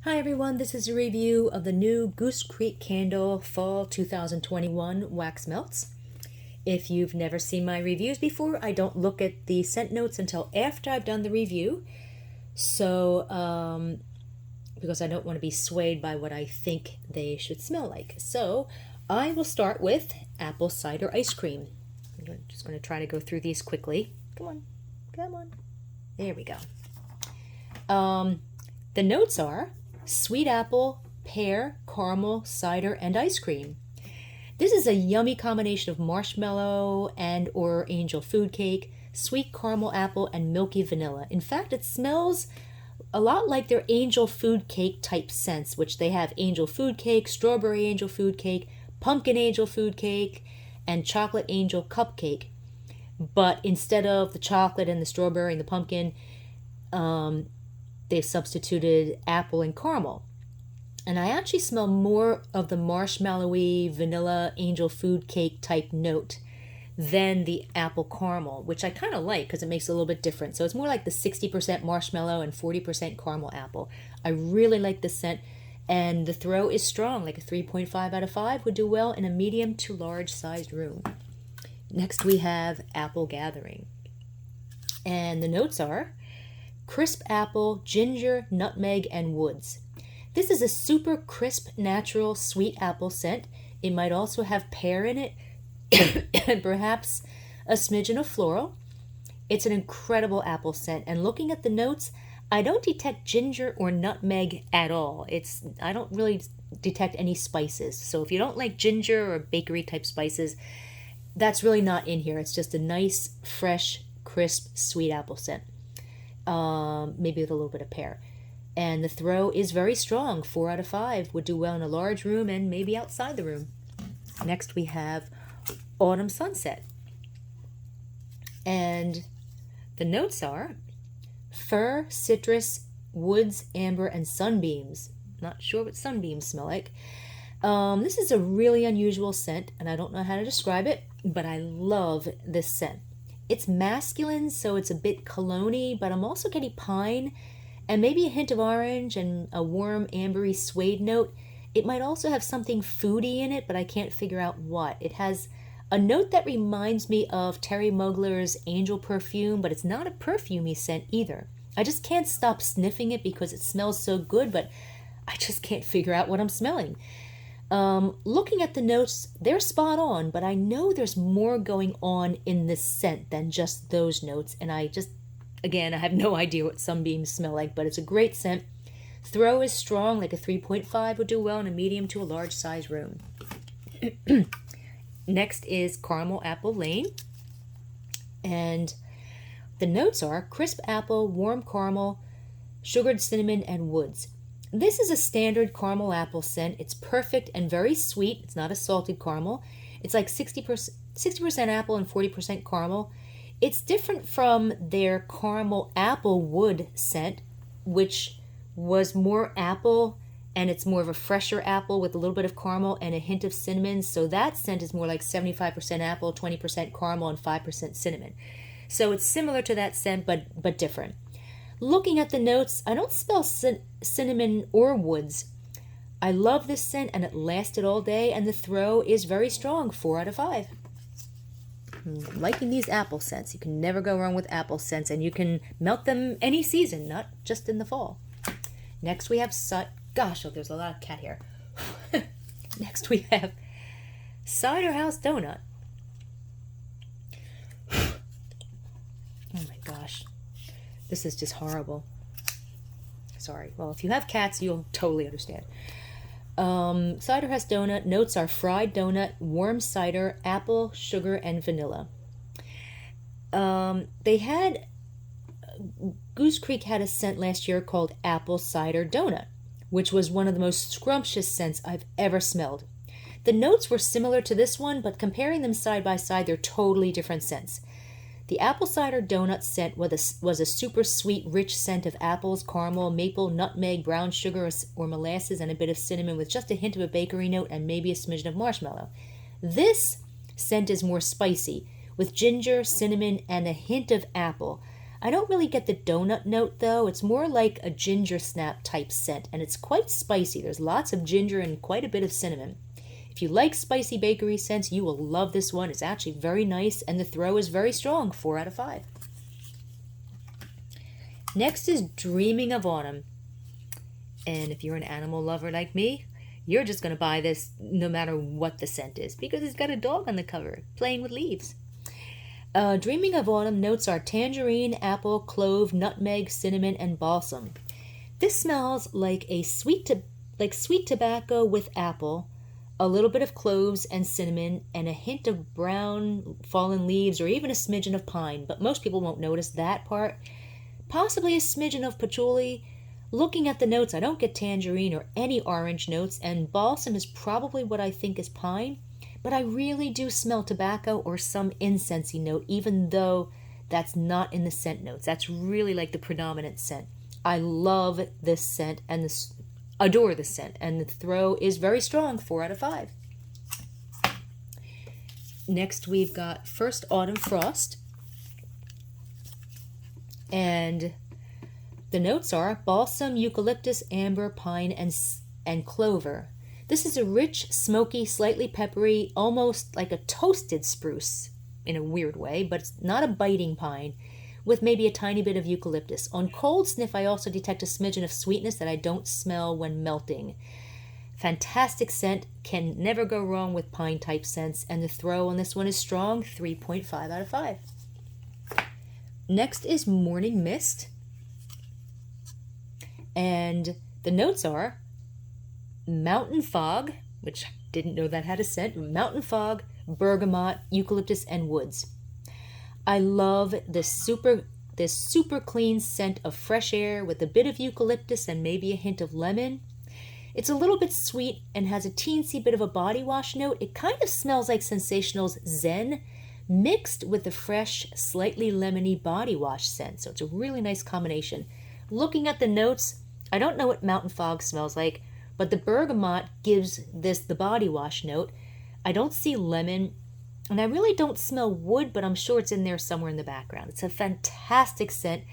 Hi everyone, this is a review of the new Goose Creek Candle Fall 2021 Wax Melts. If you've never seen my reviews before, I don't look at the scent notes until after I've done the review. Because I don't want to be swayed by what I think they should smell like. So I will start with apple cider ice cream. I'm just going to try to go through these quickly. Come on. There we go. The notes are sweet apple, pear, caramel, cider, and ice cream. This is a yummy combination of marshmallow and or angel food cake, sweet caramel apple, and milky vanilla. In fact, it smells a lot like their angel food cake type scents, which they have angel food cake, strawberry angel food cake, pumpkin angel food cake, and chocolate angel cupcake. But instead of the chocolate and the strawberry and the pumpkin, they've substituted apple and caramel. And I actually smell more of the marshmallowy vanilla angel food cake type note than the apple caramel, which I kind of like because it makes it a little bit different. So it's more like the 60% marshmallow and 40% caramel apple. I really like the scent, and the throw is strong, like a 3.5 out of 5 would do well in a medium to large sized room. Next we have Apple Gathering. And the notes are crisp apple, ginger, nutmeg, and woods. This is a super crisp, natural, sweet apple scent. It might also have pear in it and perhaps a smidgen of floral. It's an incredible apple scent, and looking at the notes, I don't detect ginger or nutmeg at all. I don't really detect any spices. So if you don't like ginger or bakery type spices, that's really not in here. It's just a nice, fresh, crisp, sweet apple scent. Maybe with a little bit of pear. And the throw is very strong. 4 out of 5 would do well in a large room and maybe outside the room. Next we have Autumn Sunset. And the notes are fir, citrus, woods, amber, and sunbeams. Not sure what sunbeams smell like. This is a really unusual scent, and I don't know how to describe it, but I love this scent. It's masculine, so it's a bit cologne-y, but I'm also getting pine and maybe a hint of orange and a warm ambery suede note. It might also have something foody in it, but I can't figure out what. It has a note that reminds me of Terry Mugler's Angel perfume, but it's not a perfumey scent either. I just can't stop sniffing it because it smells so good, but I just can't figure out what I'm smelling. Looking at the notes, they're spot on, but I know there's more going on in this scent than just those notes, and I have no idea what sunbeams smell like, but it's a great scent. Throw is strong, like a 3.5 would do well in a medium to a large size room. Next is Caramel Apple Lane, and the notes are crisp apple, warm caramel, sugared cinnamon, and woods. This is a standard caramel apple scent. It's perfect and very sweet. It's not a salted caramel. It's like 60% apple and 40% caramel. It's different from their caramel apple wood scent, which was more apple, and it's more of a fresher apple with a little bit of caramel and a hint of cinnamon. So that scent is more like 75% apple, 20% caramel, and 5% cinnamon. So it's similar to that scent, but different. Looking at the notes, I don't smell cinnamon or woods. I love this scent, and it lasted all day, and the throw is very strong, 4 out of 5. I'm liking these apple scents. You can never go wrong with apple scents, and you can melt them any season, not just in the fall. Next we have there's a lot of cat hair. Next we have Cider House Donut. Oh my gosh. This is just horrible. Sorry. Well, if you have cats, you'll totally understand. Cider House Donut. Notes are fried donut, warm cider, apple, sugar, and vanilla. Goose Creek had a scent last year called Apple Cider Donut, which was one of the most scrumptious scents I've ever smelled. The notes were similar to this one, but comparing them side by side, they're totally different scents. The apple cider donut scent was a super sweet, rich scent of apples, caramel, maple, nutmeg, brown sugar, or molasses, and a bit of cinnamon with just a hint of a bakery note and maybe a smidgen of marshmallow. This scent is more spicy, with ginger, cinnamon, and a hint of apple. I don't really get the donut note though. It's more like a ginger snap type scent, and it's quite spicy. There's lots of ginger and quite a bit of cinnamon. If you like spicy bakery scents, you will love this one. It's actually very nice, and the throw is very strong, 4 out of 5. Next is Dreaming of Autumn. And if you're an animal lover like me, you're just going to buy this no matter what the scent is, because it's got a dog on the cover playing with leaves. Dreaming of Autumn notes are tangerine, apple, clove, nutmeg, cinnamon, and balsam. This smells like sweet tobacco with apple, a little bit of cloves and cinnamon, and a hint of brown fallen leaves, or even a smidgen of pine, but most people won't notice that part. Possibly a smidgen of patchouli. Looking at the notes, I don't get tangerine or any orange notes, and balsam is probably what I think is pine, but I really do smell tobacco or some incensey note, even though that's not in the scent notes. That's really like the predominant scent. I love this scent and adore the scent, and the throw is very strong, 4 out of 5. Next we've got First Autumn Frost, and the notes are balsam, eucalyptus, amber, pine, and clover. This is a rich, smoky, slightly peppery, almost like a toasted spruce in a weird way, but it's not a biting pine, with maybe a tiny bit of eucalyptus. On cold sniff, I also detect a smidgen of sweetness that I don't smell when melting. Fantastic scent, can never go wrong with pine type scents, and the throw on this one is strong, 3.5 out of 5. Next is Morning Mist, and the notes are mountain fog, which I didn't know that had a scent, mountain fog, bergamot, eucalyptus, and woods. I love this super clean scent of fresh air with a bit of eucalyptus and maybe a hint of lemon. It's a little bit sweet and has a teensy bit of a body wash note. It kind of smells like Sensational's Zen mixed with the fresh, slightly lemony body wash scent. So it's a really nice combination. Looking at the notes, I don't know what mountain fog smells like, but the bergamot gives this the body wash note. I don't see lemon, and I really don't smell wood, but I'm sure it's in there somewhere in the background. It's a fantastic scent,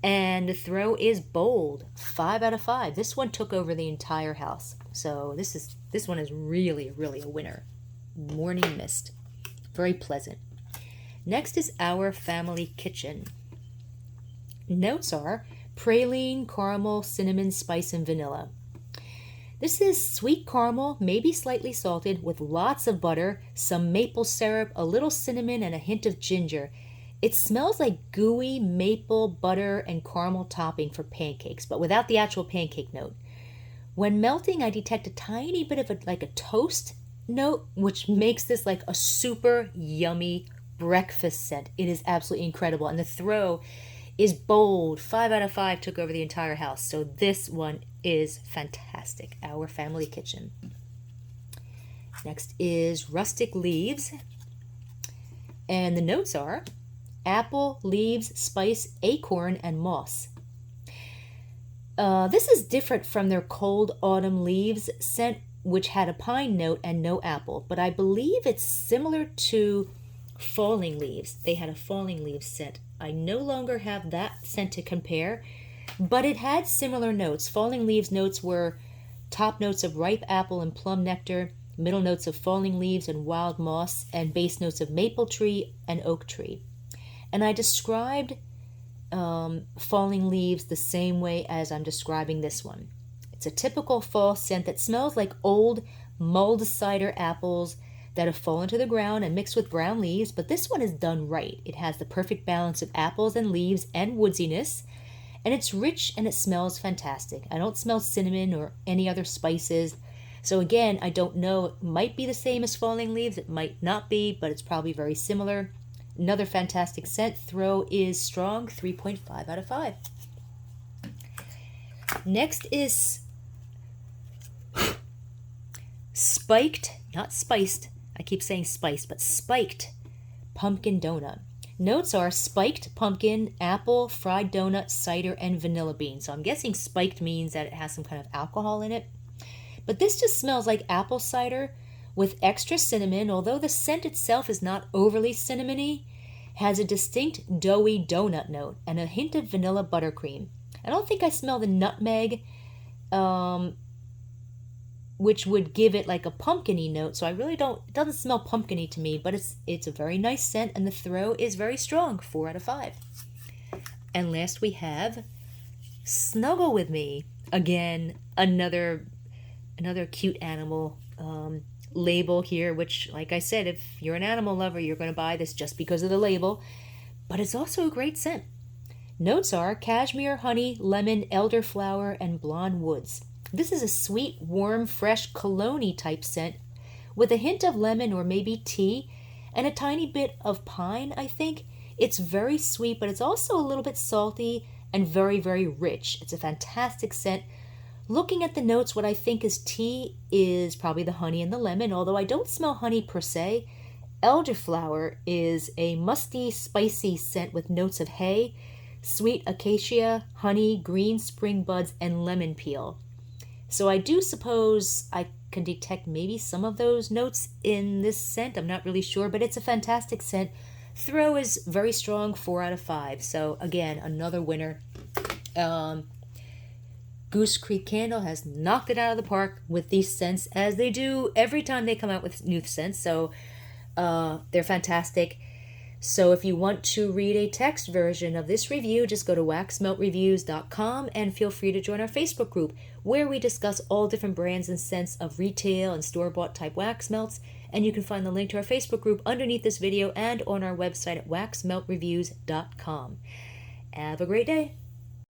and the throw is bold, 5 out of 5. This one took over the entire house, so this one is really, really a winner. Morning Mist, very pleasant. Next is Our Family Kitchen. Notes are praline, caramel, cinnamon, spice, and vanilla. This is sweet caramel, maybe slightly salted, with lots of butter, some maple syrup, a little cinnamon, and a hint of ginger. It smells like gooey maple, butter, and caramel topping for pancakes, but without the actual pancake note. When melting, I detect a tiny bit of a toast note, which makes this like a super yummy breakfast scent. It is absolutely incredible, and the throw is bold. 5 out of 5 took over the entire house, so this one is fantastic. Our Family Kitchen. Next is Rustic Leaves, and the notes are apple, leaves, spice, acorn, and moss. This is different from their Cold Autumn Leaves scent, which had a pine note and no apple, but I believe it's similar to Falling Leaves. They had a Falling Leaves scent. I no longer have that scent to compare, but it had similar notes. Falling Leaves notes were top notes of ripe apple and plum nectar, middle notes of falling leaves and wild moss, and base notes of maple tree and oak tree. And I described Falling Leaves the same way as I'm describing this one. It's a typical fall scent that smells like old mulled cider apples that have fallen to the ground and mixed with brown leaves, but this one is done right. It has the perfect balance of apples and leaves and woodsiness, and it's rich and it smells fantastic. I don't smell cinnamon or any other spices. So again, I don't know. It might be the same as Falling Leaves. It might not be, but it's probably very similar. Another fantastic scent. Throw is strong, 3.5 out of 5. Next is spiked, not spiced. I keep saying spiced, but spiked pumpkin donut. Notes are spiked pumpkin, apple, fried donut, cider, and vanilla bean. So I'm guessing spiked means that it has some kind of alcohol in it. But this just smells like apple cider with extra cinnamon. Although the scent itself is not overly cinnamony, has a distinct doughy donut note and a hint of vanilla buttercream. I don't think I smell the nutmeg, which would give it like a pumpkin-y note. So I really don't, it doesn't smell pumpkin-y to me, but it's a very nice scent, and the throw is very strong, 4 out of 5. And last we have Snuggle with Me. Again, another cute animal label here, which, like I said, if you're an animal lover, you're going to buy this just because of the label. But it's also a great scent. Notes are cashmere, honey, lemon, elderflower, and blonde woods. This is a sweet, warm, fresh, cologne-y type scent with a hint of lemon or maybe tea and a tiny bit of pine, I think. It's very sweet, but it's also a little bit salty and very, very rich. It's a fantastic scent. Looking at the notes, what I think is tea is probably the honey and the lemon, although I don't smell honey per se. Elderflower is a musty, spicy scent with notes of hay, sweet acacia, honey, green spring buds, and lemon peel. So I do suppose I can detect maybe some of those notes in this scent. I'm not really sure, but it's a fantastic scent. Throw is very strong, 4 out of 5. So again, another winner. Goose Creek Candle has knocked it out of the park with these scents, as they do every time they come out with new scents. So they're fantastic. So if you want to read a text version of this review, just go to waxmeltreviews.com and feel free to join our Facebook group, where we discuss all different brands and scents of retail and store-bought type wax melts. And you can find the link to our Facebook group underneath this video and on our website at waxmeltreviews.com. Have a great day.